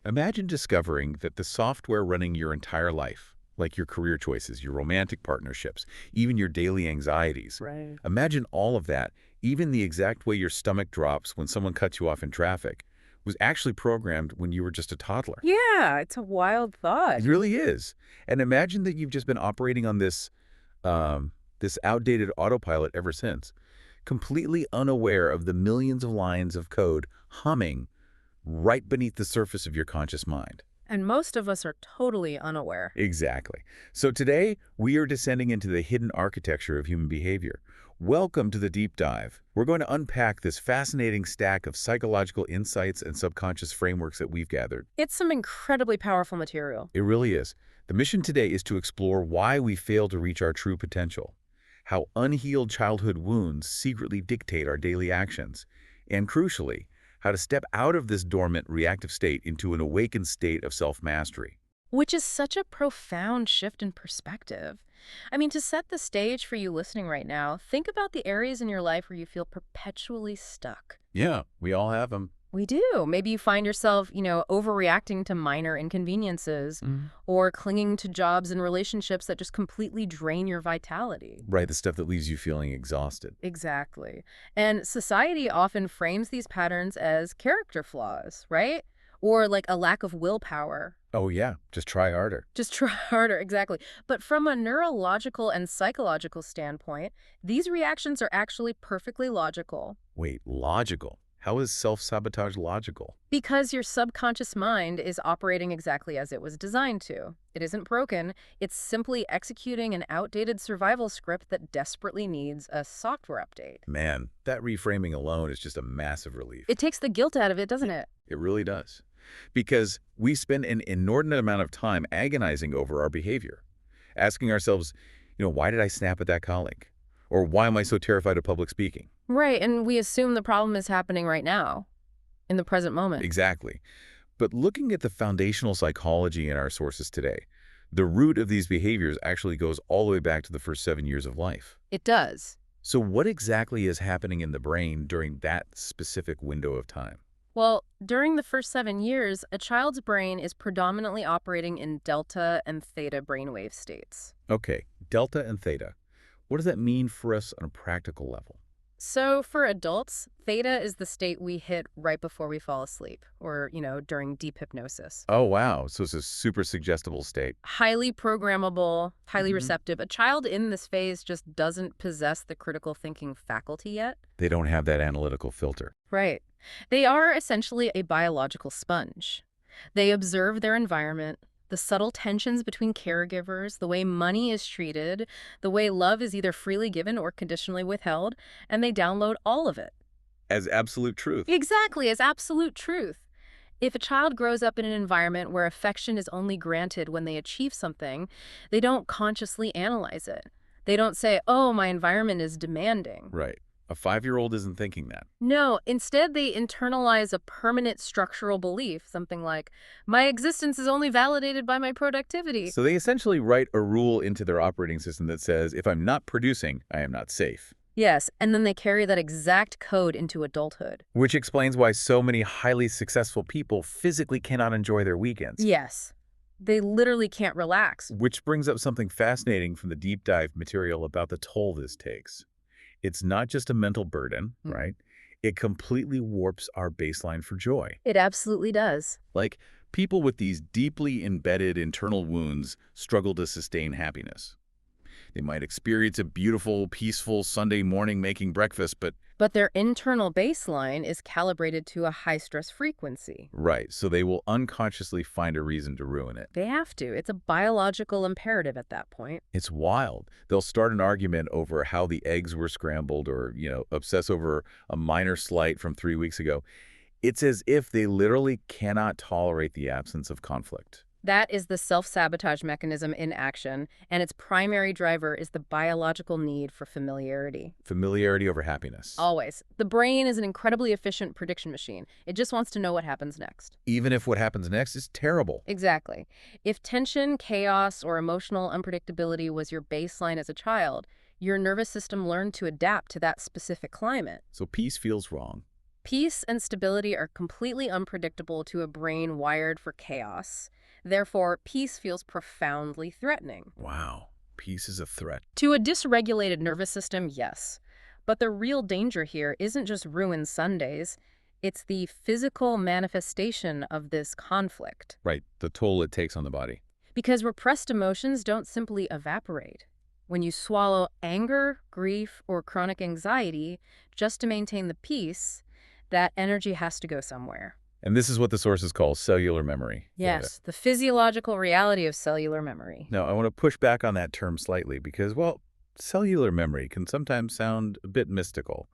Imagine discovering that the software running your entire life, like your career choices, your romantic partnerships, even your daily anxieties. Right. Imagine all of that, even the exact way your stomach drops when someone cuts you off in traffic, was actually programmed when you were just a toddler. Yeah, it's a wild thought. It really is. And imagine that you've just been operating on this outdated autopilot ever since, completely unaware of the millions of lines of code humming right beneath the surface of your conscious mind. And most of us are totally unaware. Exactly. So today, we are descending into the hidden architecture of human behavior. Welcome to the deep dive. We're going to unpack this fascinating stack of psychological insights and subconscious frameworks that we've gathered. It's some incredibly powerful material. It really is. The mission today is to explore why we fail to reach our true potential, how unhealed childhood wounds secretly dictate our daily actions, and crucially, how to step out of this dormant reactive state into an awakened state of self-mastery. Which is such a profound shift in perspective. I mean, to set the stage for you listening right now, think about the areas in your life where you feel perpetually stuck. Yeah, we all have them. We do. Maybe you find yourself, overreacting to minor inconveniences or clinging to jobs and relationships that just completely drain your vitality. Right, the stuff that leaves you feeling exhausted. Exactly. And society often frames these patterns as character flaws, right? Or like a lack of willpower. Oh yeah, just try harder. Just try harder, exactly. But from a neurological and psychological standpoint, these reactions are actually perfectly logical. Wait, logical? How is self-sabotage logical? Because your subconscious mind is operating exactly as it was designed to. It isn't broken, it's simply executing an outdated survival script that desperately needs a software update. Man, that reframing alone is just a massive relief. It takes the guilt out of it, doesn't it? It really does. Because we spend an inordinate amount of time agonizing over our behavior, asking ourselves, why did I snap at that colleague? Or why am I so terrified of public speaking? Right, and we assume the problem is happening right now, in the present moment. Exactly. But looking at the foundational psychology in our sources today, the root of these behaviors actually goes all the way back to the first 7 years of life. It does. So what exactly is happening in the brain during that specific window of time? Well, during the first 7 years, a child's brain is predominantly operating in delta and theta brainwave states. Okay, delta and theta. What does that mean for us on a practical level? So for adults, theta is the state we hit right before we fall asleep or, during deep hypnosis. Oh, wow. So it's a super suggestible state. Highly programmable, highly Mhm. receptive. A child in this phase just doesn't possess the critical thinking faculty yet. They don't have that analytical filter. Right. They are essentially a biological sponge. They observe their environment, the subtle tensions between caregivers, the way money is treated, the way love is either freely given or conditionally withheld, and they download all of it. As absolute truth. Exactly, as absolute truth. If a child grows up in an environment where affection is only granted when they achieve something, they don't consciously analyze it. They don't say, oh, my environment is demanding. Right. A 5-year-old isn't thinking that. No, instead they internalize a permanent structural belief, something like, my existence is only validated by my productivity. So they essentially write a rule into their operating system that says, if I'm not producing, I am not safe. Yes, and then they carry that exact code into adulthood. Which explains why so many highly successful people physically cannot enjoy their weekends. Yes, they literally can't relax. Which brings up something fascinating from the deep dive material about the toll this takes. It's not just a mental burden, right? It completely warps our baseline for joy. It absolutely does. Like, people with these deeply embedded internal wounds struggle to sustain happiness. They might experience a beautiful, peaceful Sunday morning making breakfast, but their internal baseline is calibrated to a high-stress frequency. right, so they will unconsciously find a reason to ruin it. They have to. It's a biological imperative at that point. It's wild. They'll start an argument over how the eggs were scrambled or, obsess over a minor slight from 3 weeks ago. It's as if they literally cannot tolerate the absence of conflict. That is the self-sabotage mechanism in action, and its primary driver is the biological need for familiarity. Familiarity over happiness. Always. The brain is an incredibly efficient prediction machine. It just wants to know what happens next. Even if what happens next is terrible. Exactly. If tension, chaos, or emotional unpredictability was your baseline as a child, your nervous system learned to adapt to that specific climate. So peace feels wrong. Peace and stability are completely unpredictable to a brain wired for chaos. Therefore, peace feels profoundly threatening. Wow. Peace is a threat. To a dysregulated nervous system, yes. But the real danger here isn't just ruined Sundays. It's the physical manifestation of this conflict. Right. The toll it takes on the body. Because repressed emotions don't simply evaporate. When you swallow anger, grief, or chronic anxiety just to maintain the peace, that energy has to go somewhere. And this is what the sources call cellular memory. Yes, the physiological reality of cellular memory. Now, I want to push back on that term slightly because, well, cellular memory can sometimes sound a bit mystical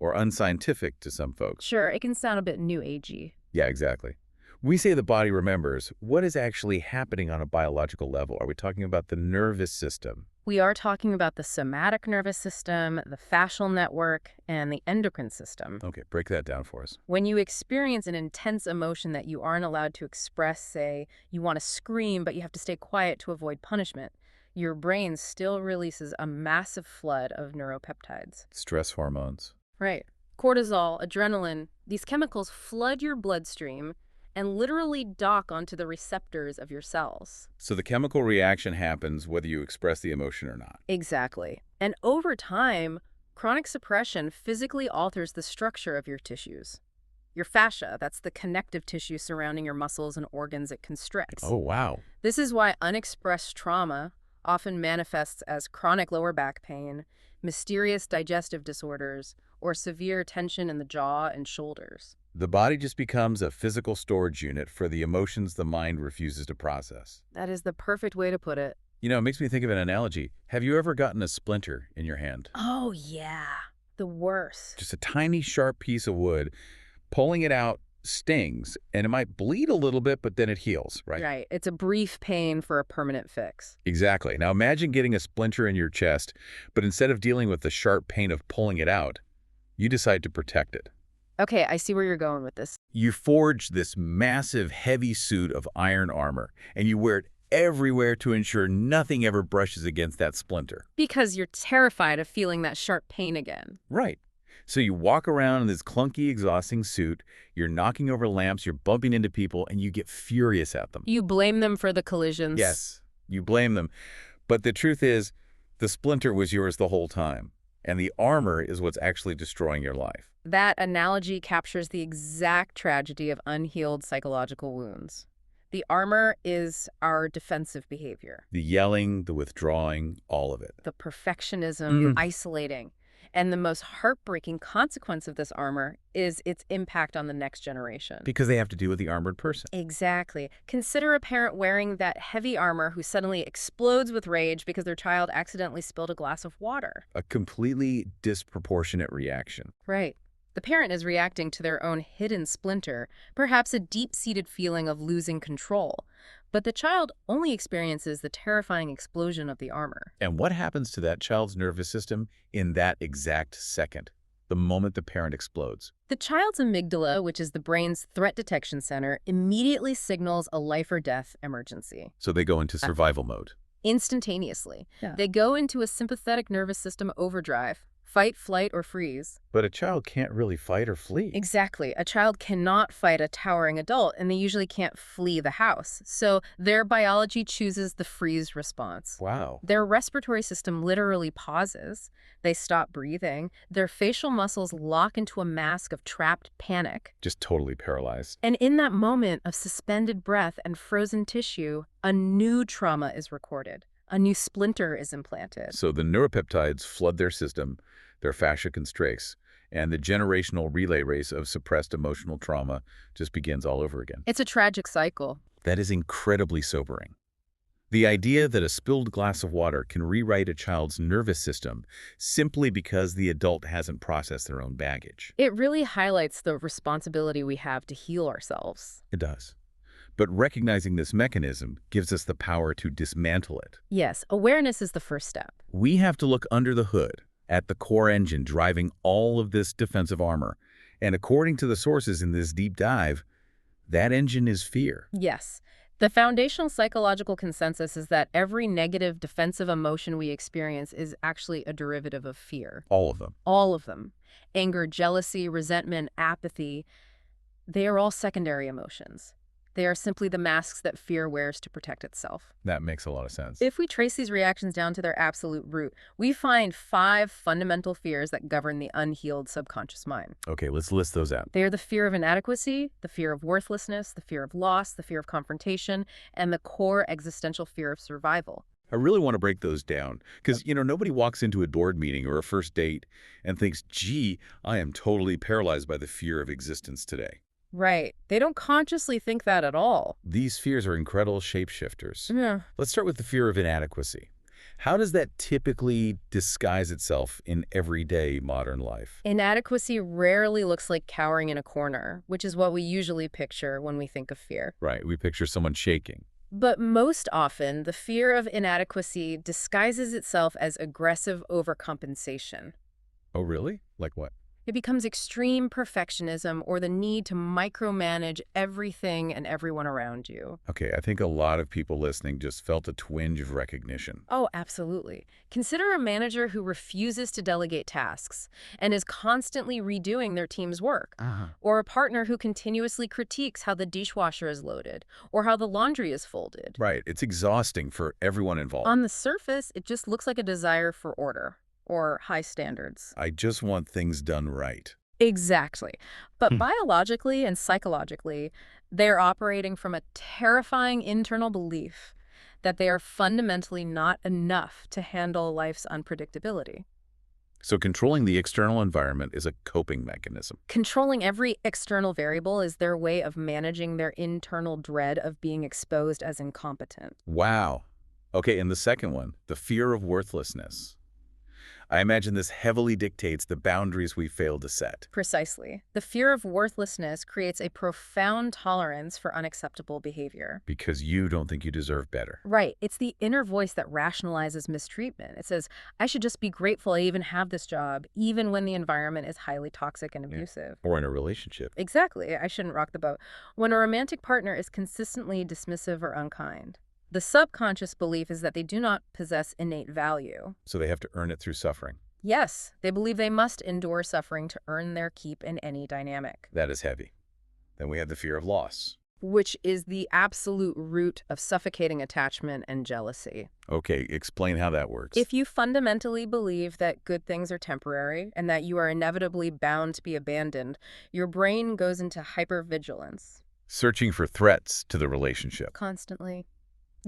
or unscientific to some folks. Sure, it can sound a bit new agey. Yeah, exactly. We say the body remembers. What is actually happening on a biological level? Are we talking about the nervous system? We are talking about the somatic nervous system, the fascial network, and the endocrine system. Okay, break that down for us. When you experience an intense emotion that you aren't allowed to express, say, you want to scream, but you have to stay quiet to avoid punishment, your brain still releases a massive flood of neuropeptides. Stress hormones. Right. Cortisol, adrenaline, these chemicals flood your bloodstream and literally dock onto the receptors of your cells. So the chemical reaction happens whether you express the emotion or not. Exactly. And over time, chronic suppression physically alters the structure of your tissues. Your fascia, that's the connective tissue surrounding your muscles and organs it constricts. Oh, wow. This is why unexpressed trauma often manifests as chronic lower back pain, mysterious digestive disorders, or severe tension in the jaw and shoulders. The body just becomes a physical storage unit for the emotions the mind refuses to process. That is the perfect way to put it. You know, it makes me think of an analogy. Have you ever gotten a splinter in your hand? Oh, yeah. The worst. Just a tiny, sharp piece of wood. Pulling it out stings, and it might bleed a little bit, but then it heals, right? Right. It's a brief pain for a permanent fix. Exactly. Now imagine getting a splinter in your chest, but instead of dealing with the sharp pain of pulling it out, you decide to protect it. Okay, I see where you're going with this. You forge this massive, heavy suit of iron armor, and you wear it everywhere to ensure nothing ever brushes against that splinter. Because you're terrified of feeling that sharp pain again. Right. So you walk around in this clunky, exhausting suit, you're knocking over lamps, you're bumping into people, and you get furious at them. You blame them for the collisions. Yes, you blame them. But the truth is, the splinter was yours the whole time, and the armor is what's actually destroying your life. That analogy captures the exact tragedy of unhealed psychological wounds. The armor is our defensive behavior. The yelling, the withdrawing, all of it. The perfectionism, isolating. And the most heartbreaking consequence of this armor is its impact on the next generation. Because they have to deal with the armored person. Exactly. Consider a parent wearing that heavy armor who suddenly explodes with rage because their child accidentally spilled a glass of water. A completely disproportionate reaction. Right. The parent is reacting to their own hidden splinter, perhaps a deep-seated feeling of losing control. But the child only experiences the terrifying explosion of the armor. And what happens to that child's nervous system in that exact second, the moment the parent explodes? The child's amygdala, which is the brain's threat detection center, immediately signals a life or death emergency. So they go into survival mode. Instantaneously. Yeah. They go into a sympathetic nervous system overdrive. Fight, flight, or freeze. But a child can't really fight or flee. Exactly. A child cannot fight a towering adult, and they usually can't flee the house. So their biology chooses the freeze response. Wow. Their respiratory system literally pauses. They stop breathing. Their facial muscles lock into a mask of trapped panic. Just totally paralyzed. And in that moment of suspended breath and frozen tissue, a new trauma is recorded. A new splinter is implanted. So the neuropeptides flood their system, their fascia constricts, and the generational relay race of suppressed emotional trauma just begins all over again. It's a tragic cycle. That is incredibly sobering. The idea that a spilled glass of water can rewrite a child's nervous system simply because the adult hasn't processed their own baggage. It really highlights the responsibility we have to heal ourselves. It does. But recognizing this mechanism gives us the power to dismantle it. Yes, awareness is the first step. We have to look under the hood at the core engine driving all of this defensive armor. And according to the sources in this deep dive, that engine is fear. Yes, The foundational psychological consensus is that every negative defensive emotion we experience is actually a derivative of fear. All of them. All of them. Anger, jealousy, resentment, apathy, they are all secondary emotions. They are simply the masks that fear wears to protect itself. That makes a lot of sense. If we trace these reactions down to their absolute root, we find 5 fundamental fears that govern the unhealed subconscious mind. Okay, let's list those out. They are the fear of inadequacy, the fear of worthlessness, the fear of loss, the fear of confrontation, and the core existential fear of survival. I really want to break those down because, nobody walks into a board meeting or a first date and thinks, gee, I am totally paralyzed by the fear of existence today. Right. They don't consciously think that at all. These fears are incredible shapeshifters. Yeah. Let's start with the fear of inadequacy. How does that typically disguise itself in everyday modern life? Inadequacy rarely looks like cowering in a corner, which is what we usually picture when we think of fear. Right, we picture someone shaking. But most often, the fear of inadequacy disguises itself as aggressive overcompensation. Oh, really? Like what? It becomes extreme perfectionism or the need to micromanage everything and everyone around you. Okay, I think a lot of people listening just felt a twinge of recognition. Oh, absolutely. Consider a manager who refuses to delegate tasks and is constantly redoing their team's work. Or a partner who continuously critiques how the dishwasher is loaded or how the laundry is folded. Right, it's exhausting for everyone involved. On the surface, it just looks like a desire for order or high standards. I just want things done right. Exactly. But biologically and psychologically, they're operating from a terrifying internal belief that they are fundamentally not enough to handle life's unpredictability. So controlling the external environment is a coping mechanism. Controlling every external variable is their way of managing their internal dread of being exposed as incompetent. Wow. Okay, and the second one, the fear of worthlessness. I imagine this heavily dictates the boundaries we fail to set. Precisely. The fear of worthlessness creates a profound tolerance for unacceptable behavior. Because you don't think you deserve better. Right. It's the inner voice that rationalizes mistreatment. It says, I should just be grateful I even have this job, even when the environment is highly toxic and abusive. Or in a relationship. Exactly. I shouldn't rock the boat. When a romantic partner is consistently dismissive or unkind, the subconscious belief is that they do not possess innate value. So they have to earn it through suffering. Yes, they believe they must endure suffering to earn their keep in any dynamic. That is heavy. Then we have the fear of loss. Which is the absolute root of suffocating attachment and jealousy. Okay, explain how that works. If you fundamentally believe that good things are temporary and that you are inevitably bound to be abandoned, your brain goes into hypervigilance. Searching for threats to the relationship. Constantly.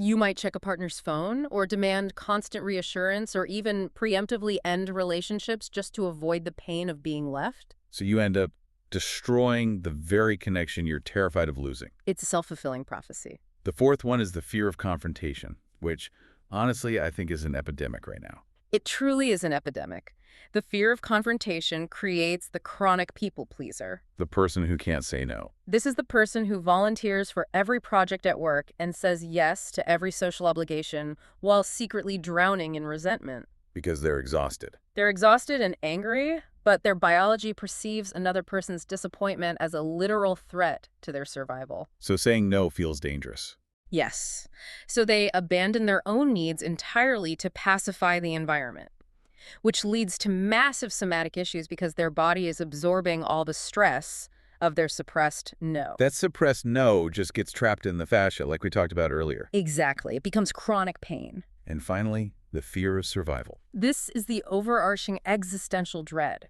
You might check a partner's phone or demand constant reassurance or even preemptively end relationships just to avoid the pain of being left. So you end up destroying the very connection you're terrified of losing. It's a self-fulfilling prophecy. The fourth one is the fear of confrontation, which honestly I think is an epidemic right now. It truly is an epidemic. The fear of confrontation creates the chronic people pleaser. The person who can't say no. This is the person who volunteers for every project at work and says yes to every social obligation while secretly drowning in resentment. Because they're exhausted. They're exhausted and angry, but their biology perceives another person's disappointment as a literal threat to their survival. So saying no feels dangerous. Yes. So they abandon their own needs entirely to pacify the environment, which leads to massive somatic issues because their body is absorbing all the stress of their suppressed no. That suppressed no just gets trapped in the fascia, like we talked about earlier. Exactly. It becomes chronic pain. And finally, the fear of survival. This is the overarching existential dread.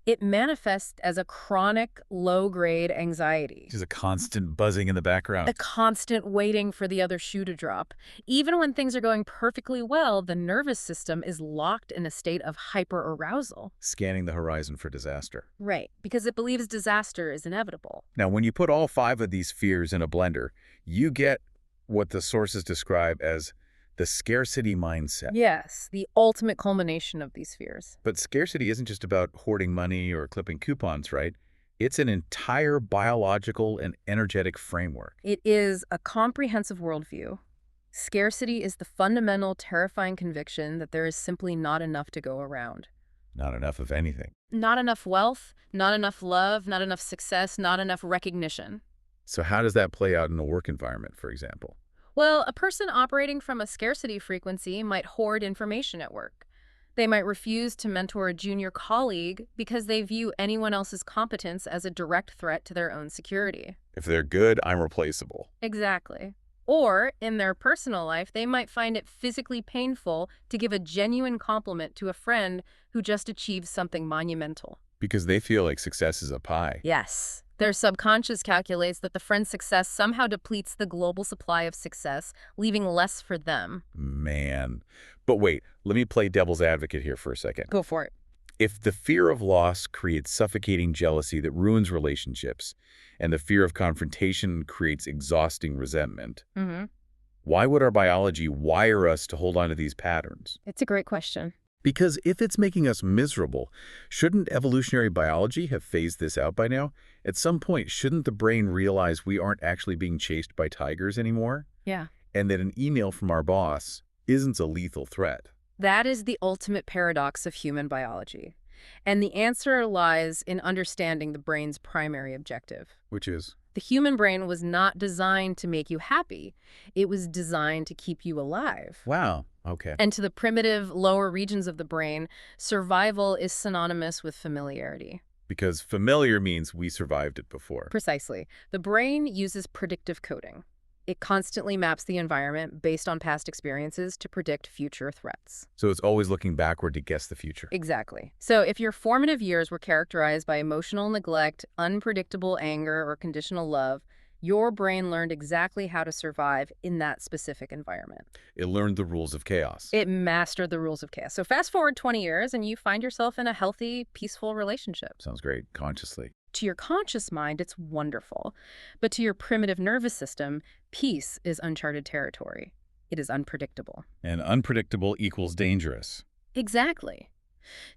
It manifests as a chronic, low-grade anxiety. Just a constant buzzing in the background. A constant waiting for the other shoe to drop. Even when things are going perfectly well, the nervous system is locked in a state of hyperarousal. Scanning the horizon for disaster. Right, because it believes disaster is inevitable. Now, when you put all 5 of these fears in a blender, you get what the sources describe as the scarcity mindset. Yes, the ultimate culmination of these fears. But scarcity isn't just about hoarding money or clipping coupons, right? It's an entire biological and energetic framework. It is a comprehensive worldview. Scarcity is the fundamental, terrifying conviction that there is simply not enough to go around. Not enough of anything. Not enough wealth, not enough love, not enough success, not enough recognition. So how does that play out in a work environment, for example? Well, a person operating from a scarcity frequency might hoard information at work. They might refuse to mentor a junior colleague because they view anyone else's competence as a direct threat to their own security. If they're good, I'm replaceable. Exactly. Or, in their personal life, they might find it physically painful to give a genuine compliment to a friend who just achieved something monumental. Because they feel like success is a pie. Yes. Their subconscious calculates that the friend's success somehow depletes the global supply of success, leaving less for them. Man. But wait, let me play devil's advocate here for a second. Go for it. If the fear of loss creates suffocating jealousy that ruins relationships, and the fear of confrontation creates exhausting resentment, why would our biology wire us to hold on to these patterns? It's a great question. Because if it's making us miserable, shouldn't evolutionary biology have phased this out by now? At some point, shouldn't the brain realize we aren't actually being chased by tigers anymore? Yeah. And that an email from our boss isn't a lethal threat? That is the ultimate paradox of human biology. And the answer lies in understanding the brain's primary objective. Which is? The human brain was not designed to make you happy. It was designed to keep you alive. Wow. Okay. And to the primitive, lower regions of the brain, survival is synonymous with familiarity. Because familiar means we survived it before. Precisely. The brain uses predictive coding. It constantly maps the environment based on past experiences to predict future threats. So it's always looking backward to guess the future. Exactly. So if your formative years were characterized by emotional neglect, unpredictable anger, or conditional love, your brain learned exactly how to survive in that specific environment. It learned the rules of chaos. It mastered the rules of chaos. So fast forward 20 years and you find yourself in a healthy, peaceful relationship. Sounds great, consciously. To your conscious mind, it's wonderful. But to your primitive nervous system, peace is uncharted territory. It is unpredictable. And unpredictable equals dangerous. Exactly.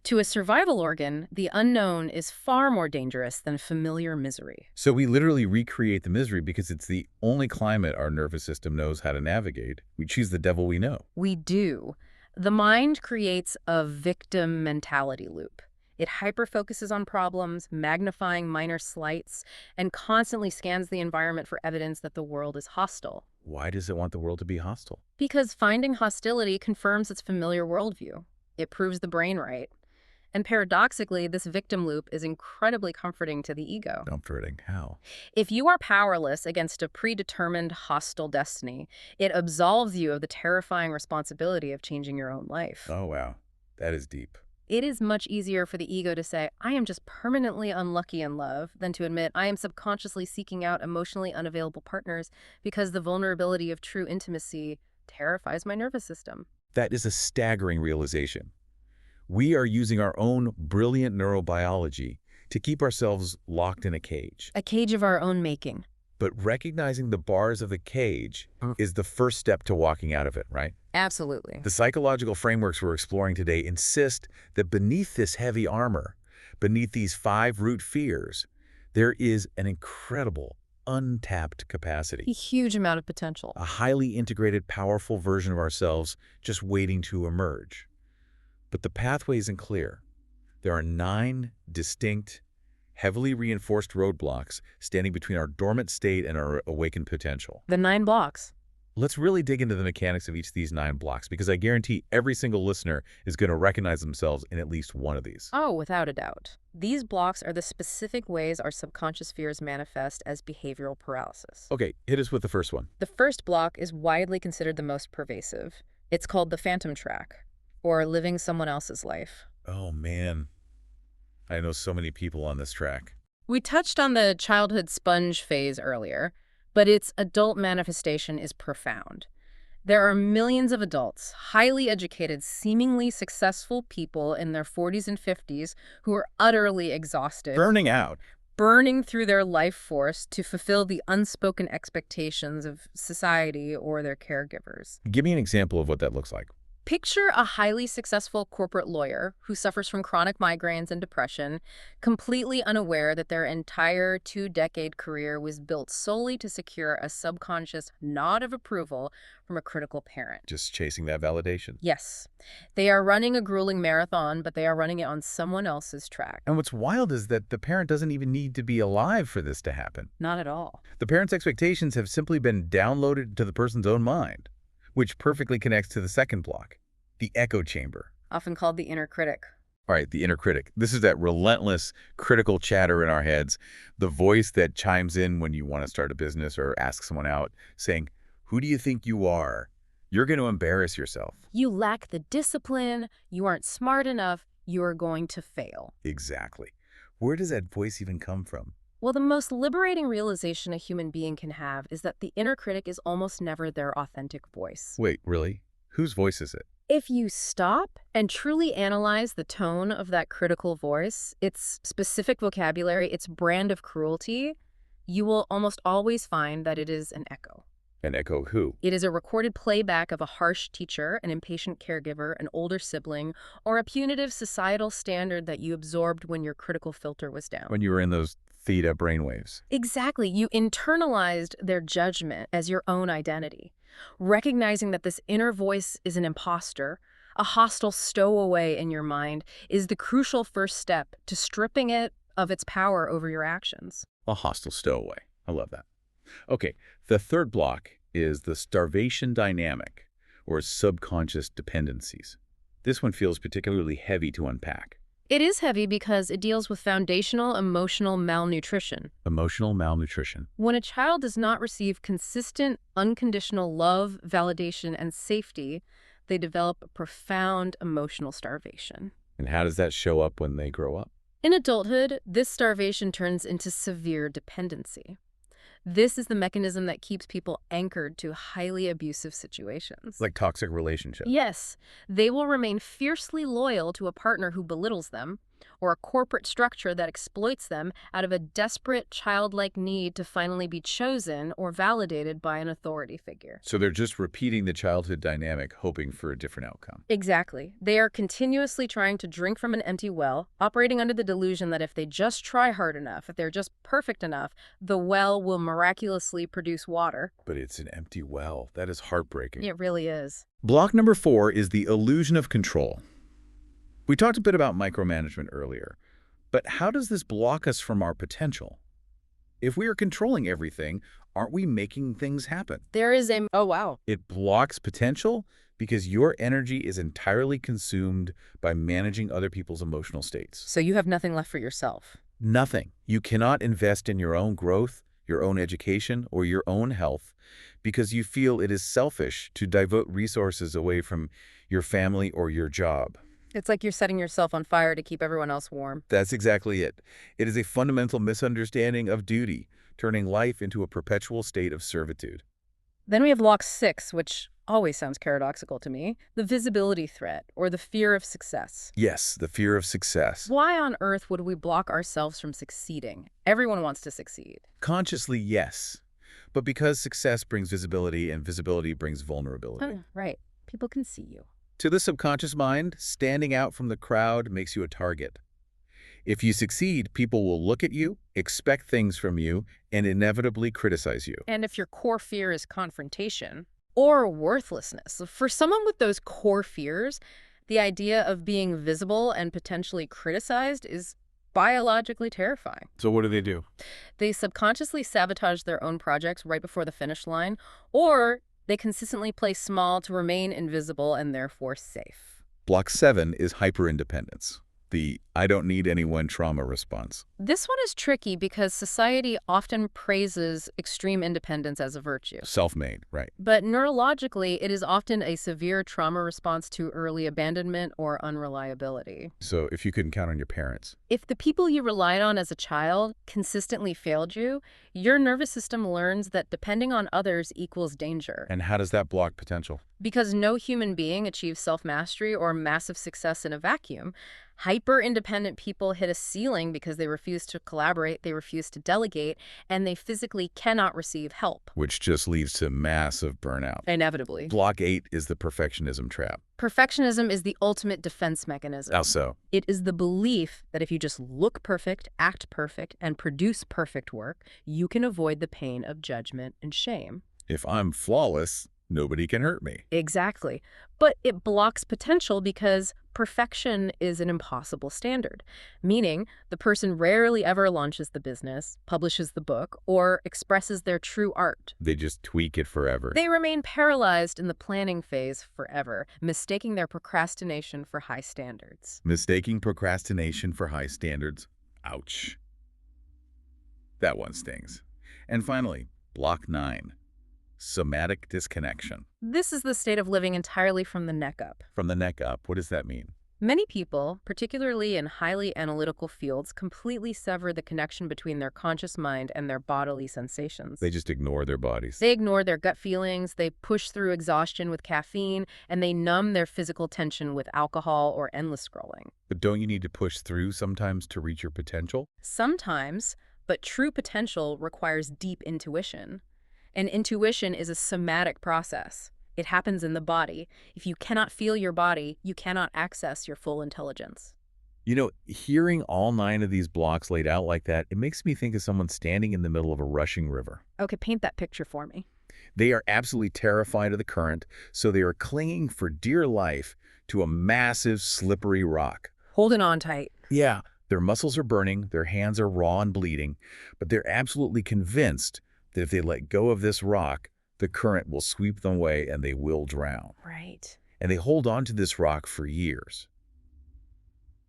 To a survival organ, the unknown is far more dangerous than familiar misery. So we literally recreate the misery because it's the only climate our nervous system knows how to navigate. We choose the devil we know. We do. The mind creates a victim mentality loop. It hyper-focuses on problems, magnifying minor slights, and constantly scans the environment for evidence that the world is hostile. Why does it want the world to be hostile? Because finding hostility confirms its familiar worldview. It proves the brain right. And paradoxically, this victim loop is incredibly comforting to the ego. Comforting. How? If you are powerless against a predetermined hostile destiny, it absolves you of the terrifying responsibility of changing your own life. Oh, wow. That is deep. It is much easier for the ego to say, I am just permanently unlucky in love, than to admit I am subconsciously seeking out emotionally unavailable partners because the vulnerability of true intimacy terrifies my nervous system. That is a staggering realization. We are using our own brilliant neurobiology to keep ourselves locked in a cage. A cage of our own making. But recognizing the bars of the cage is the first step to walking out of it, right? Absolutely. The psychological frameworks we're exploring today insist that beneath this heavy armor, beneath these 5 root fears, there is an incredible, untapped capacity. A huge amount of potential. A highly integrated, powerful version of ourselves just waiting to emerge. But the pathway isn't clear. There are 9 distinct, heavily reinforced roadblocks standing between our dormant state and our awakened potential. The 9 blocks. Let's really dig into the mechanics of each of these 9 blocks, because I guarantee every single listener is going to recognize themselves in at least one of these. Oh, without a doubt. These blocks are the specific ways our subconscious fears manifest as behavioral paralysis. Okay, hit us with the first one. The first block is widely considered the most pervasive. It's called the phantom track, or living someone else's life. Oh, man. I know so many people on this track. We touched on the childhood sponge phase earlier, but its adult manifestation is profound. There are millions of adults, highly educated, seemingly successful people in their 40s and 50s who are utterly exhausted. Burning out. Burning through their life force to fulfill the unspoken expectations of society or their caregivers. Give me an example of what that looks like. Picture a highly successful corporate lawyer who suffers from chronic migraines and depression, completely unaware that their entire two-decade career was built solely to secure a subconscious nod of approval from a critical parent. Just chasing that validation. Yes, they are running a grueling marathon, but they are running it on someone else's track. And what's wild is that the parent doesn't even need to be alive for this to happen. Not at all. The parent's expectations have simply been downloaded to the person's own mind, which perfectly connects to the second block, the echo chamber. Often called the inner critic. All right, the inner critic. This is that relentless critical chatter in our heads, the voice that chimes in when you want to start a business or ask someone out, saying, "Who do you think you are? You're going to embarrass yourself." You lack the discipline, you aren't smart enough, you are going to fail. Exactly. Where does that voice even come from? Well, the most liberating realization a human being can have is that the inner critic is almost never their authentic voice. Wait, really? Whose voice is it? If you stop and truly analyze the tone of that critical voice, its specific vocabulary, its brand of cruelty, you will almost always find that it is an echo. An echo of who? It is a recorded playback of a harsh teacher, an impatient caregiver, an older sibling, or a punitive societal standard that you absorbed when your critical filter was down. When you were in those theta brainwaves. Exactly. You internalized their judgment as your own identity. Recognizing that this inner voice is an imposter, a hostile stowaway in your mind, is the crucial first step to stripping it of its power over your actions. A hostile stowaway. I love that. Okay, the third block is the starvation dynamic, or subconscious dependencies. This one feels particularly heavy to unpack. It is heavy because it deals with foundational emotional malnutrition. Emotional malnutrition. When a child does not receive consistent, unconditional love, validation, and safety, they develop a profound emotional starvation. And how does that show up when they grow up? In adulthood, this starvation turns into severe dependency. This is the mechanism that keeps people anchored to highly abusive situations. Like toxic relationships. Yes, they will remain fiercely loyal to a partner who belittles them, or a corporate structure that exploits them out of a desperate, childlike need to finally be chosen or validated by an authority figure. So they're just repeating the childhood dynamic, hoping for a different outcome. Exactly. They are continuously trying to drink from an empty well, operating under the delusion that if they just try hard enough, if they're just perfect enough, the well will miraculously produce water. But it's an empty well. That is heartbreaking. It really is. Block number 4 is the illusion of control. We talked a bit about micromanagement earlier, but how does this block us from our potential? If we are controlling everything, aren't we making things happen? There is a... Oh, wow. It blocks potential because your energy is entirely consumed by managing other people's emotional states. So you have nothing left for yourself. Nothing. You cannot invest in your own growth, your own education, or your own health because you feel it is selfish to divert resources away from your family or your job. It's like you're setting yourself on fire to keep everyone else warm. That's exactly it. It is a fundamental misunderstanding of duty, turning life into a perpetual state of servitude. Then we have block 6, which always sounds paradoxical to me, the visibility threat, or the fear of success. Yes, the fear of success. Why on earth would we block ourselves from succeeding? Everyone wants to succeed. Consciously, yes. But because success brings visibility and visibility brings vulnerability. Right. People can see you. To the subconscious mind, standing out from the crowd makes you a target. If you succeed, people will look at you, expect things from you, and inevitably criticize you. And if your core fear is confrontation or worthlessness, for someone with those core fears, the idea of being visible and potentially criticized is biologically terrifying. So what do? They subconsciously sabotage their own projects right before the finish line, or they consistently play small to remain invisible and therefore safe. Block 7 is hyperindependence, the I don't need anyone trauma response. This one is tricky because society often praises extreme independence as a virtue. Self-made, right. But neurologically, it is often a severe trauma response to early abandonment or unreliability. So if you couldn't count on your parents. If the people you relied on as a child consistently failed you, your nervous system learns that depending on others equals danger. And how does that block potential? Because no human being achieves self-mastery or massive success in a vacuum, Hyper-independent people hit a ceiling because they refuse to collaborate, they refuse to delegate, and they physically cannot receive help. Which just leads to massive burnout. Inevitably. Block 8 is the perfectionism trap. Perfectionism is the ultimate defense mechanism. How so? It is the belief that if you just look perfect, act perfect, and produce perfect work, you can avoid the pain of judgment and shame. If I'm flawless, nobody can hurt me. Exactly. But it blocks potential because perfection is an impossible standard, meaning the person rarely ever launches the business, publishes the book, or expresses their true art. They just tweak it forever. They remain paralyzed in the planning phase forever, mistaking their procrastination for high standards. Mistaking procrastination for high standards. Ouch. That one stings. And finally, block 9. Somatic disconnection. This is the state of living entirely from the neck up. From the neck up, what does that mean? Many people, particularly in highly analytical fields, completely sever the connection between their conscious mind and their bodily sensations. They just ignore their bodies. They ignore their gut feelings, they push through exhaustion with caffeine, and they numb their physical tension with alcohol or endless scrolling. But don't you need to push through sometimes to reach your potential? Sometimes, but true potential requires deep intuition. And intuition is a somatic process. It happens in the body. If you cannot feel your body, you cannot access your full intelligence. You know, hearing all 9 of these blocks laid out like that, it makes me think of someone standing in the middle of a rushing river. Okay, paint that picture for me. They are absolutely terrified of the current, so they are clinging for dear life to a massive, slippery rock. Holding on tight. Yeah, their muscles are burning, their hands are raw and bleeding, but they're absolutely convinced that if they let go of this rock, the current will sweep them away and they will drown. Right. And they hold on to this rock for years.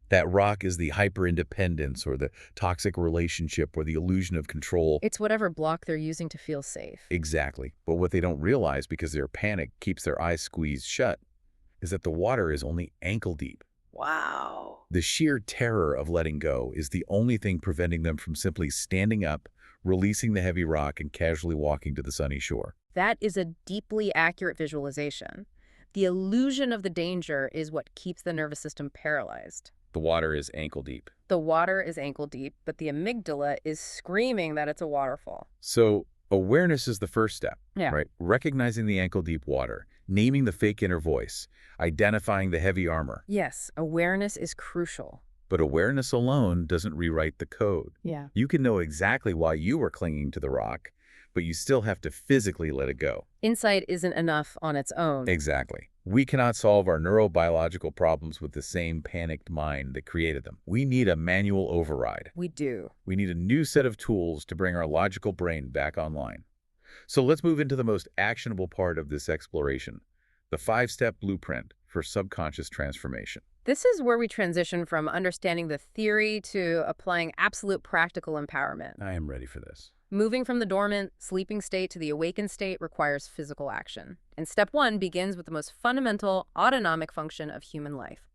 That rock is the hyper-independence or the toxic relationship or the illusion of control. It's whatever block they're using to feel safe. Exactly. But what they don't realize, because their panic keeps their eyes squeezed shut, is that the water is only ankle deep. Wow. The sheer terror of letting go is the only thing preventing them from simply standing up, releasing the heavy rock, and casually walking to the sunny shore. That is a deeply accurate visualization. The illusion of the danger is what keeps the nervous system paralyzed. The water is ankle deep. The water is ankle deep, but the amygdala is screaming that it's a waterfall. So awareness is the first step, Yeah. right? Recognizing the ankle deep water, naming the fake inner voice, identifying the heavy armor. Yes, awareness is crucial. But awareness alone doesn't rewrite the code. Yeah. You can know exactly why you were clinging to the rock, but you still have to physically let it go. Insight isn't enough on its own. Exactly. We cannot solve our neurobiological problems with the same panicked mind that created them. We need a manual override. We do. We need a new set of tools to bring our logical brain back online. So let's move into the most actionable part of this exploration, the 5-step blueprint for subconscious transformation. This is where we transition from understanding the theory to applying absolute practical empowerment. I am ready for this. Moving from the dormant, sleeping state to the awakened state requires physical action. And step 1 begins with the most fundamental autonomic function of human life,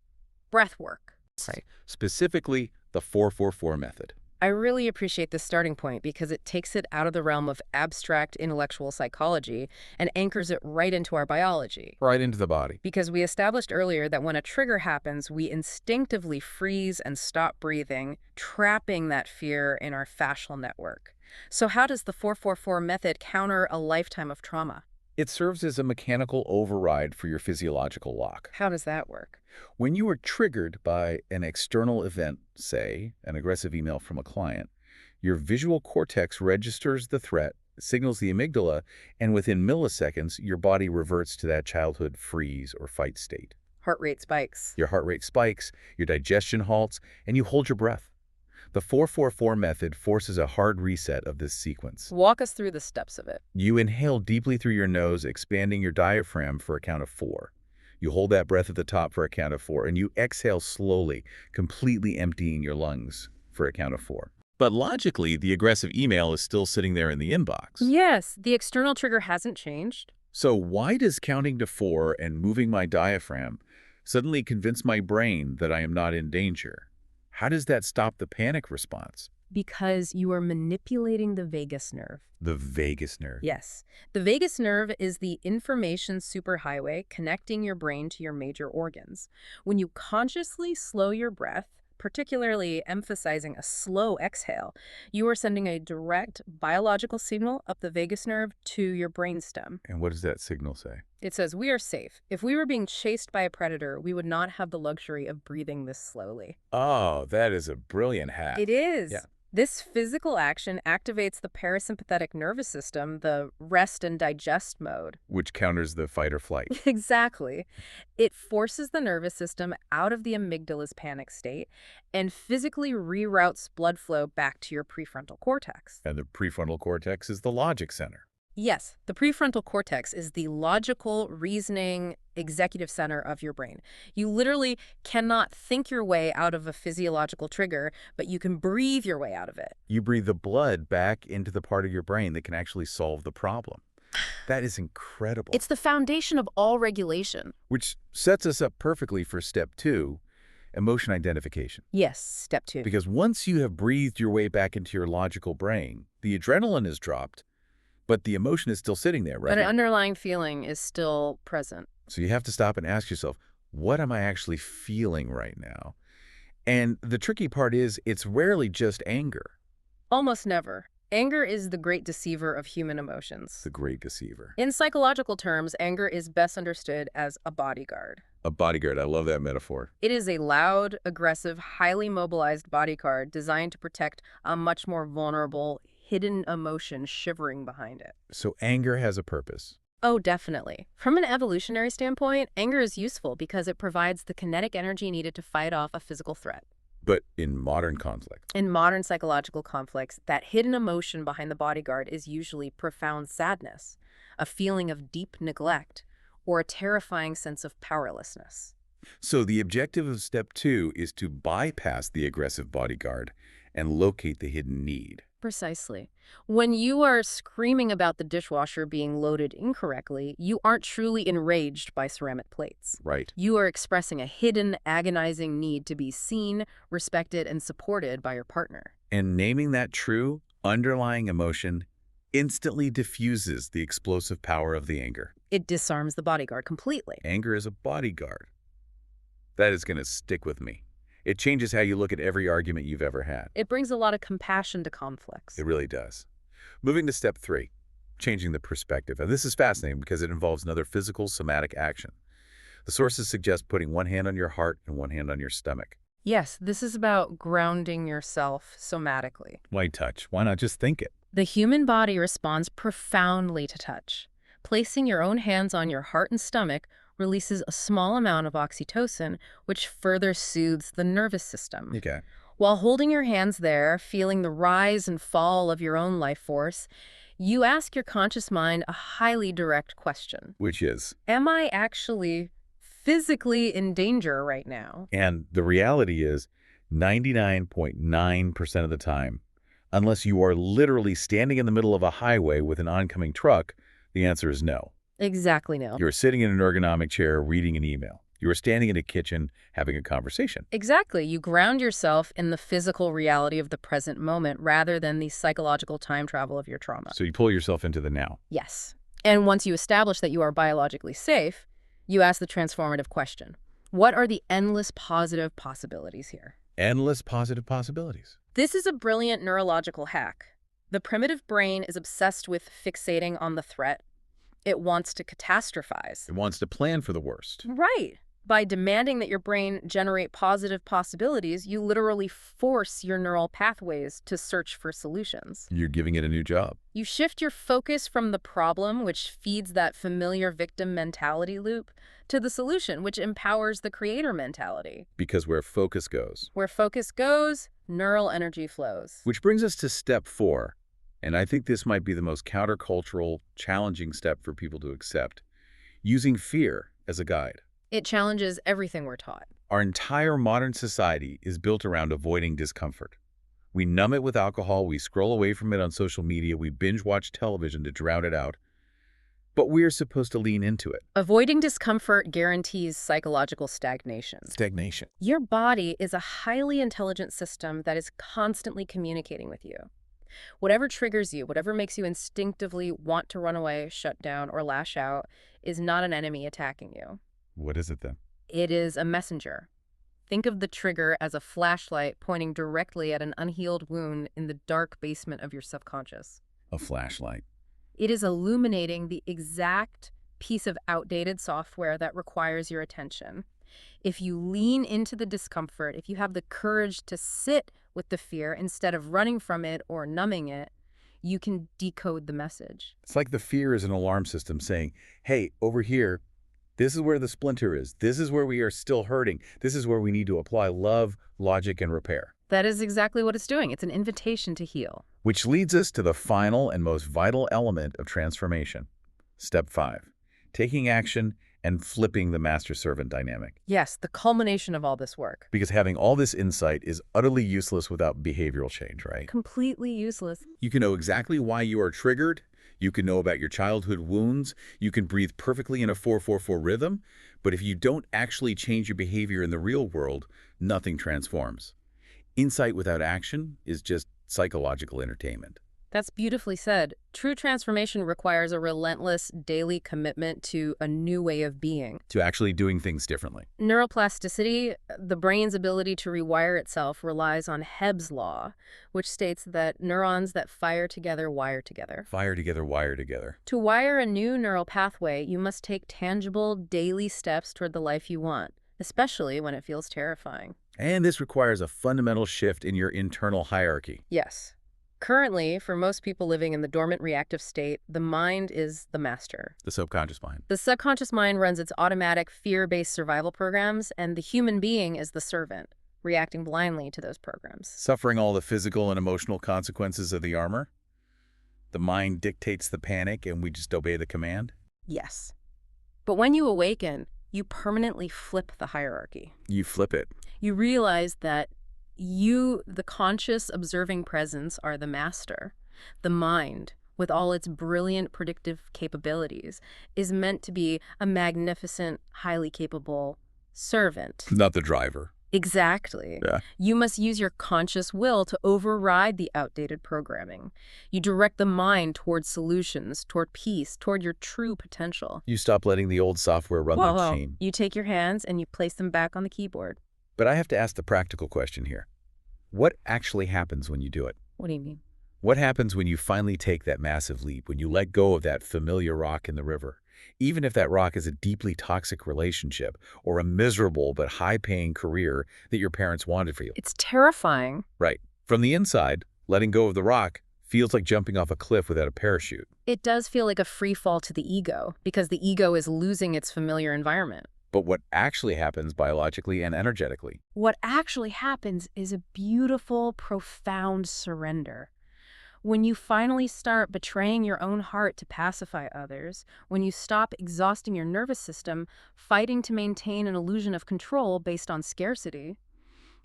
breath work. Right. Specifically, the 4-4-4 method. I really appreciate this starting point because it takes it out of the realm of abstract intellectual psychology and anchors it right into our biology. Right into the body. Because we established earlier that when a trigger happens, we instinctively freeze and stop breathing, trapping that fear in our fascial network. So how does the 4-4-4 method counter a lifetime of trauma? It serves as a mechanical override for your physiological lock. How does that work? When you are triggered by an external event, say, an aggressive email from a client, your visual cortex registers the threat, signals the amygdala, and within milliseconds, your body reverts to that childhood freeze or fight state. Heart rate spikes. Your heart rate spikes, your digestion halts, and you hold your breath. The 4-4-4 method forces a hard reset of this sequence. Walk us through the steps of it. You inhale deeply through your nose, expanding your diaphragm for a count of 4. You hold that breath at the top for a count of 4, and you exhale slowly, completely emptying your lungs for a count of 4. But logically, the aggressive email is still sitting there in the inbox. Yes, the external trigger hasn't changed. So why does counting to 4 and moving my diaphragm suddenly convince my brain that I am not in danger? How does that stop the panic response? Because you are manipulating the vagus nerve. The vagus nerve. Yes. The vagus nerve is the information superhighway connecting your brain to your major organs. When you consciously slow your breath, particularly emphasizing a slow exhale, you are sending a direct biological signal up the vagus nerve to your brainstem. And what does that signal say? It says, we are safe. If we were being chased by a predator, we would not have the luxury of breathing this slowly. Oh, that is a brilliant hack. It is. Yeah. This physical action activates the parasympathetic nervous system, the rest and digest mode. Which counters the fight or flight. Exactly. It forces the nervous system out of the amygdala's panic state and physically reroutes blood flow back to your prefrontal cortex. And the prefrontal cortex is the logic center. Yes, the prefrontal cortex is the logical, reasoning, executive center of your brain. You literally cannot think your way out of a physiological trigger, but you can breathe your way out of it. You breathe the blood back into the part of your brain that can actually solve the problem. That is incredible. It's the foundation of all regulation. Which sets us up perfectly for step 2, emotion identification. Yes, step 2. Because once you have breathed your way back into your logical brain, the adrenaline is dropped, but the emotion is still sitting there, right? But an underlying feeling is still present. So you have to stop and ask yourself, what am I actually feeling right now? And the tricky part is, it's rarely just anger. Almost never. Anger is the great deceiver of human emotions. The great deceiver. In psychological terms, anger is best understood as a bodyguard. A bodyguard. I love that metaphor. It is a loud, aggressive, highly mobilized bodyguard designed to protect a much more vulnerable, hidden emotion shivering behind it. So anger has a purpose. Oh, definitely. From an evolutionary standpoint, anger is useful because it provides the kinetic energy needed to fight off a physical threat. But in modern conflict. In modern psychological conflicts, that hidden emotion behind the bodyguard is usually profound sadness, a feeling of deep neglect, or a terrifying sense of powerlessness. So the objective of step 2 is to bypass the aggressive bodyguard and locate the hidden need. Precisely. When you are screaming about the dishwasher being loaded incorrectly, you aren't truly enraged by ceramic plates. Right. You are expressing a hidden, agonizing need to be seen, respected, and supported by your partner. And naming that true, underlying emotion instantly diffuses the explosive power of the anger. It disarms the bodyguard completely. Anger is a bodyguard. That is going to stick with me. It changes how you look at every argument you've ever had. It brings a lot of compassion to conflicts. It really does. Moving to step 3, changing the perspective. And this is fascinating because it involves another physical, somatic action. The sources suggest putting one hand on your heart and one hand on your stomach. Yes, this is about grounding yourself somatically. Why touch? Why not just think it? The human body responds profoundly to touch. Placing your own hands on your heart and stomach releases a small amount of oxytocin, which further soothes the nervous system. Okay. While holding your hands there, feeling the rise and fall of your own life force, you ask your conscious mind a highly direct question. Which is? Am I actually physically in danger right now? And the reality is 99.9% of the time, unless you are literally standing in the middle of a highway with an oncoming truck, the answer is no. Exactly no. You're sitting in an ergonomic chair reading an email. You are standing in a kitchen having a conversation. Exactly. You ground yourself in the physical reality of the present moment rather than the psychological time travel of your trauma. So you pull yourself into the now. Yes. And once you establish that you are biologically safe, you ask the transformative question. What are the endless positive possibilities here? Endless positive possibilities. This is a brilliant neurological hack. The primitive brain is obsessed with fixating on the threat. It wants to catastrophize. It wants to plan for the worst. Right. By demanding that your brain generate positive possibilities, you literally force your neural pathways to search for solutions. You're giving it a new job. You shift your focus from the problem, which feeds that familiar victim mentality loop, to the solution, which empowers the creator mentality. Because where focus goes. Where focus goes, neural energy flows. Which brings us to step 4. And I think this might be the most countercultural, challenging step for people to accept. Using fear as a guide. It challenges everything we're taught. Our entire modern society is built around avoiding discomfort. We numb it with alcohol, we scroll away from it on social media, we binge watch television to drown it out. But we're supposed to lean into it. Avoiding discomfort guarantees psychological stagnation. Stagnation. Your body is a highly intelligent system that is constantly communicating with you. Whatever triggers you, whatever makes you instinctively want to run away, shut down, or lash out, is not an enemy attacking you. What is it then? It is a messenger. Think of the trigger as a flashlight pointing directly at an unhealed wound in the dark basement of your subconscious. A flashlight. It is illuminating the exact piece of outdated software that requires your attention. If you lean into the discomfort, if you have the courage to sit with the fear instead of running from it or numbing it, you can decode the message. It's like the fear is an alarm system saying, hey, over here, this is where the splinter is. This is where we are still hurting. This is where we need to apply love, logic, and repair. That is exactly what it's doing. It's an invitation to heal. Which leads us to the final and most vital element of transformation. Step 5. Taking action and flipping the master-servant dynamic. Yes, the culmination of all this work. Because having all this insight is utterly useless without behavioral change, right? Completely useless. You can know exactly why you are triggered. You can know about your childhood wounds. You can breathe perfectly in a 4-4-4 rhythm. But if you don't actually change your behavior in the real world, nothing transforms. Insight without action is just psychological entertainment. That's beautifully said. True transformation requires a relentless daily commitment to a new way of being. To actually doing things differently. Neuroplasticity, the brain's ability to rewire itself, relies on Hebb's law, which states that neurons that fire together wire together. Fire together, wire together. To wire a new neural pathway, you must take tangible, daily steps toward the life you want, especially when it feels terrifying. And this requires a fundamental shift in your internal hierarchy. Yes. Currently, for most people living in the dormant reactive state, the mind is the master. The subconscious mind. The subconscious mind runs its automatic fear-based survival programs, and the human being is the servant, reacting blindly to those programs. Suffering all the physical and emotional consequences of the armor? The mind dictates the panic and we just obey the command? Yes. But when you awaken, you permanently flip the hierarchy. You flip it. You realize that you, the conscious observing presence, are the master. The mind, with all its brilliant predictive capabilities, is meant to be a magnificent, highly capable servant. Not the driver. Exactly. Yeah. You must use your conscious will to override the outdated programming. You direct the mind toward solutions, toward peace, toward your true potential. You stop letting the old software run the machine. You take your hands and you place them back on the keyboard. But I have to ask the practical question here. What actually happens when you do it? What do you mean? What happens when you finally take that massive leap, when you let go of that familiar rock in the river? Even if that rock is a deeply toxic relationship or a miserable but high-paying career that your parents wanted for you. It's terrifying. Right. From the inside, letting go of the rock feels like jumping off a cliff without a parachute. It does feel like a free fall to the ego, because the ego is losing its familiar environment. But what actually happens biologically and energetically? What actually happens is a beautiful, profound surrender. When you finally start betraying your own heart to pacify others, when you stop exhausting your nervous system, fighting to maintain an illusion of control based on scarcity,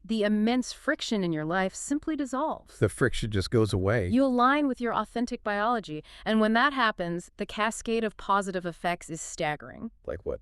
the immense friction in your life simply dissolves. The friction just goes away. You align with your authentic biology, and when that happens, the cascade of positive effects is staggering. Like what?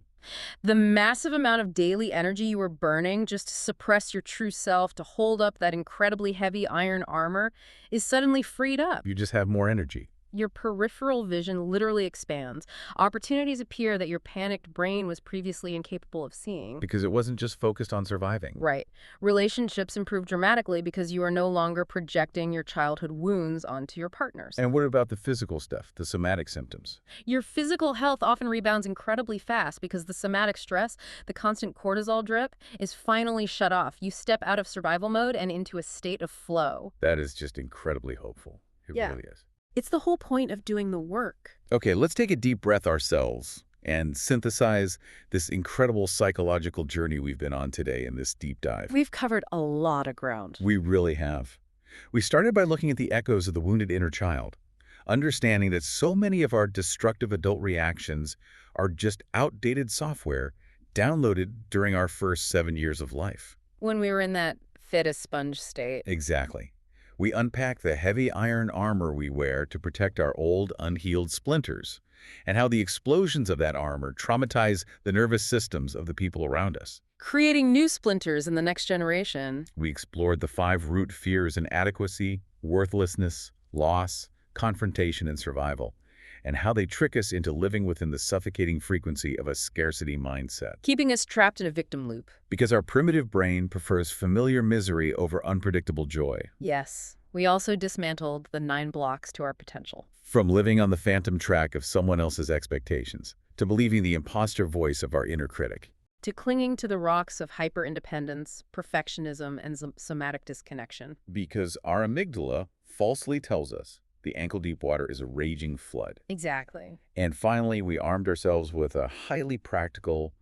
The massive amount of daily energy you were burning just to suppress your true self, to hold up that incredibly heavy iron armor, is suddenly freed up. You just have more energy. Your peripheral vision literally expands. Opportunities appear that your panicked brain was previously incapable of seeing. Because it wasn't just focused on surviving. Right. Relationships improve dramatically because you are no longer projecting your childhood wounds onto your partners. And what about the physical stuff, the somatic symptoms? Your physical health often rebounds incredibly fast because the somatic stress, the constant cortisol drip, is finally shut off. You step out of survival mode and into a state of flow. That is just incredibly hopeful. It really is. It's the whole point of doing the work. Okay, let's take a deep breath ourselves and synthesize this incredible psychological journey we've been on today in this deep dive. We've covered a lot of ground. We really have. We started by looking at the echoes of the wounded inner child, understanding that so many of our destructive adult reactions are just outdated software downloaded during our first 7 years of life. When we were in that fit as sponge state. Exactly. We unpack the heavy iron armor we wear to protect our old, unhealed splinters, and how the explosions of that armor traumatize the nervous systems of the people around us. Creating new splinters in the next generation. We explored the 5 root fears: inadequacy, worthlessness, loss, confrontation, and survival, and how they trick us into living within the suffocating frequency of a scarcity mindset. Keeping us trapped in a victim loop. Because our primitive brain prefers familiar misery over unpredictable joy. Yes. We also dismantled the 9 blocks to our potential. From living on the phantom track of someone else's expectations, to believing the imposter voice of our inner critic. To clinging to the rocks of hyper-independence, perfectionism, and somatic disconnection. Because our amygdala falsely tells us the ankle-deep water is a raging flood. Exactly. And finally, we armed ourselves with a highly practical,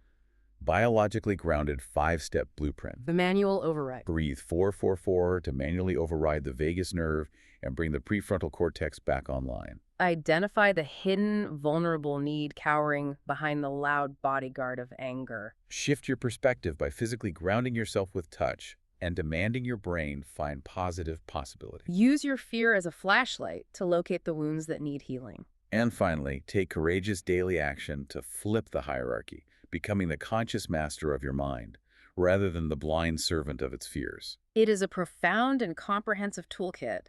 biologically grounded 5-step blueprint. The manual override. Breathe 4-4-4 to manually override the vagus nerve and bring the prefrontal cortex back online. Identify the hidden, vulnerable need cowering behind the loud bodyguard of anger. Shift your perspective by physically grounding yourself with touch and demanding your brain find positive possibilities. Use your fear as a flashlight to locate the wounds that need healing. And finally, take courageous daily action to flip the hierarchy, becoming the conscious master of your mind, rather than the blind servant of its fears. It is a profound and comprehensive toolkit,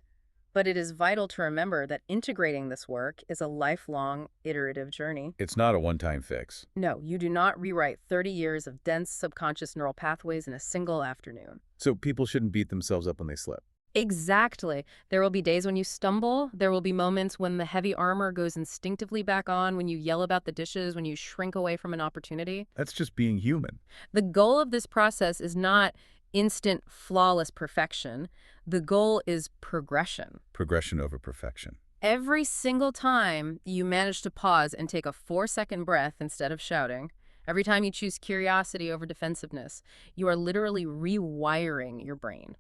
but it is vital to remember that integrating this work is a lifelong, iterative journey. It's not a one-time fix. No, you do not rewrite 30 years of dense subconscious neural pathways in a single afternoon. So people shouldn't beat themselves up when they slip. Exactly. There will be days when you stumble. There will be moments when the heavy armor goes instinctively back on, when you yell about the dishes, when you shrink away from an opportunity. That's just being human. The goal of this process is not instant, flawless perfection. The goal is progression. Progression over perfection. Every single time you manage to pause and take a 4-second breath instead of shouting, every time you choose curiosity over defensiveness, you are literally rewiring your brain.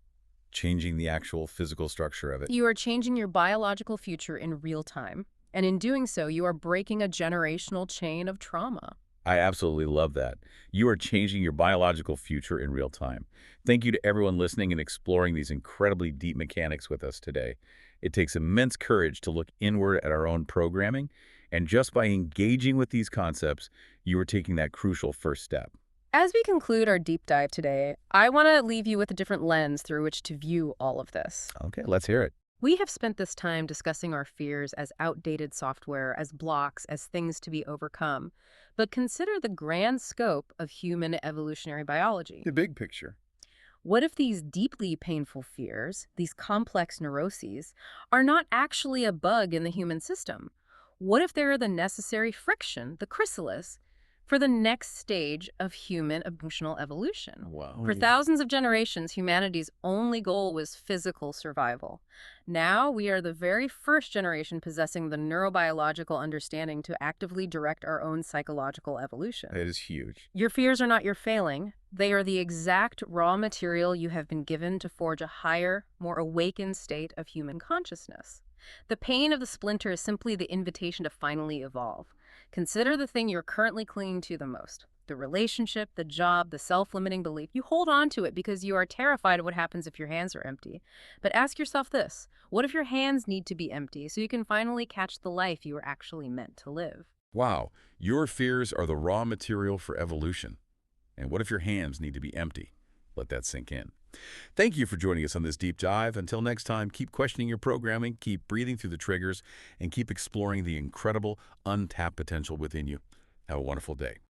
Changing the actual physical structure of it. You are changing your biological future in real time. And in doing so, you are breaking a generational chain of trauma. I absolutely love that. You are changing your biological future in real time. Thank you to everyone listening and exploring these incredibly deep mechanics with us today. It takes immense courage to look inward at our own programming, and just by engaging with these concepts, you are taking that crucial first step. As we conclude our deep dive today, I want to leave you with a different lens through which to view all of this. Okay, let's hear it. We have spent this time discussing our fears as outdated software, as blocks, as things to be overcome. But consider the grand scope of human evolutionary biology. The big picture. What if these deeply painful fears, these complex neuroses, are not actually a bug in the human system? What if they're the necessary friction, the chrysalis, for the next stage of human emotional evolution? Wow. For thousands of generations, humanity's only goal was physical survival. Now, we are the very first generation possessing the neurobiological understanding to actively direct our own psychological evolution. That is huge. Your fears are not your failing. They are the exact raw material you have been given to forge a higher, more awakened state of human consciousness. The pain of the splinter is simply the invitation to finally evolve. Consider the thing you're currently clinging to the most. The relationship, the job, the self-limiting belief. You hold on to it because you are terrified of what happens if your hands are empty. But ask yourself this: what if your hands need to be empty so you can finally catch the life you were actually meant to live? Wow, your fears are the raw material for evolution. And what if your hands need to be empty? Let that sink in. Thank you for joining us on this deep dive. Until next time, keep questioning your programming, keep breathing through the triggers, and keep exploring the incredible, untapped potential within you. Have a wonderful day.